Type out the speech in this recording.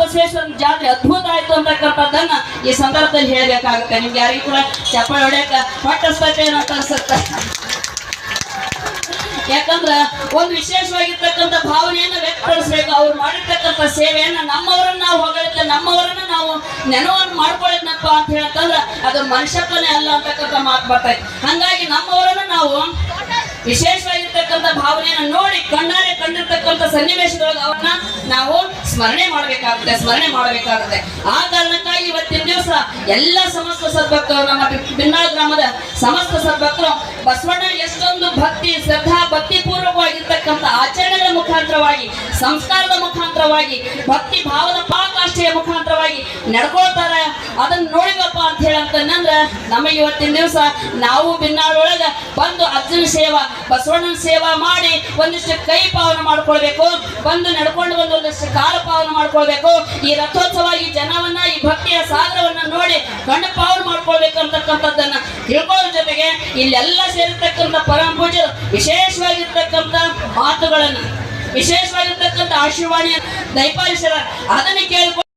ಬಸವೇಶ್ವರನ ಜಾತ್ರೆ ಅದ್ಭುತ ಆಯ್ತು ಅಂತಕ್ಕಂಥದ್ದನ್ನ ಈ ಸಂದರ್ಭದಲ್ಲಿ ಹೇಳ್ಬೇಕಾಗುತ್ತೆ. ನಿಮ್ಗೆ ಯಾರಿಗೂ ಕೂಡ ಚಪ್ಪಾಳೆ ಹೊಡ್ಯಾಕ ಹೊಟ್ಟಸ್ತೈತೆ ಅಂತ ಅನ್ಸುತ್ತೆ. ಯಾಕಂದ್ರ ಒಂದು ವಿಶೇಷವಾಗಿರ್ತಕ್ಕಂಥ ಭಾವನೆಯನ್ನ ವ್ಯಕ್ತಪಡಿಸ್ಬೇಕು. ಅವ್ರು ಮಾಡಿರ್ತಕ್ಕಂಥ ಸೇವೆಯನ್ನ ನಮ್ಮವರನ್ನ ನಾವು ಹೊಗಳಿದ್ದೆ, ನಮ್ಮವರನ್ನ ನಾವು ನೆನವನ್ನು ಮಾಡ್ಕೊಳ್ಳಿದ್ನಪ್ಪ ಅಂತ ಹೇಳ್ತಂದ್ರ ಅದು ಮನುಷ್ಯತ್ವನೇ ಅಲ್ಲ ಅಂತಕ್ಕಂಥ ಮಾತು ಬರ್ತೈತೆ. ಹಂಗಾಗಿ ನಮ್ಮವರನ್ನ ನಾವು ವಿಶೇಷವಾಗಿರ್ತಕ್ಕಂಥ ಭಾವನೆಯನ್ನ ನೋಡಿ ಕಣ್ಣಾರೆ ಕಂಡಿರ್ತಕ್ಕಂಥ ಸನ್ನಿವೇಶದೊಳಗೆ ಅವನ್ನ ನಾವು ಸ್ಮರಣೆ ಮಾಡಬೇಕಾಗುತ್ತೆ. ಆ ಕಾರಣಕ್ಕಾಗಿ ಇವತ್ತಿನ ದಿವಸ ಎಲ್ಲ ಸಮಸ್ತ ಸದ್ಭಕ್ತರು, ನಮ್ಮ ಬಿನ್ನಾಳ್ ಗ್ರಾಮದ ಸಮಸ್ತ ಸದ್ಭಕ್ತರು ಬಸವಣ್ಣ ಎಷ್ಟೊಂದು ಭಕ್ತಿ ಶ್ರದ್ಧಾ ಭಕ್ತಿಪೂರ್ವಕವಾಗಿರ್ತಕ್ಕಂಥ ಆಚರಣೆಗಳ ಮುಖಾಂತರವಾಗಿ, ಸಂಸ್ಕಾರದ ಮುಖಾಂತರವಾಗಿ, ಭಕ್ತಿ ಭಾವದ ಪಾಕಾಷ್ಠೆಯ ಮುಖಾಂತರವಾಗಿ ನಡ್ಕೊಳ್ತಾರೆ. ಅದನ್ನ ನೋಡಿವಪ್ಪ ಅಂತ ಹೇಳಂತಂದ್ರ ನಮಗೆ ಇವತ್ತಿನ ದಿವಸ ನಾವು ಬಿನ್ನಾಳೊಳಗ ಬಂದು ಅಜ್ಜನ ಸೇವಾ, ಬಸವಣ್ಣನ ಸೇವಾ ಮಾಡಿ ಒಂದಿಷ್ಟು ಕೈ ಪಾವನ ಮಾಡ್ಕೊಳ್ಬೇಕು, ಬಂದು ನಡ್ಕೊಂಡು ಒಂದಿಷ್ಟು ಕಾಲ ಪಾವನ ಮಾಡ್ಕೊಳ್ಬೇಕು. ಈ ರಥೋತ್ಸವ ಈ ಜನವನ್ನ, ಈ ಭಕ್ತಿಯ ಸಾಗರವನ್ನ ನೋಡಿ ಕಣ್ಣು ಪಾವನ ಮಾಡ್ಕೊಳ್ಬೇಕು ಅಂತಕ್ಕಂಥದ್ದನ್ನ ತಿಳ್ಕೊಳ್ಳೋ ಜೊತೆಗೆ ಇಲ್ಲೆಲ್ಲ ಸೇರಿರ್ತಕ್ಕಂಥ ಪರಮ ಪೂಜ್ಯರು ವಿಶೇಷವಾಗಿರ್ತಕ್ಕಂಥ ಮಾತುಗಳನ್ನು, ವಿಶೇಷವಾಗಿರ್ತಕ್ಕಂಥ ಆಶೀರ್ವಾಣಿಯ ದಯಪಾಲಿಸ್ಯಾರ. ಅದನ್ನ ಕೇಳಿಕೊಂಡು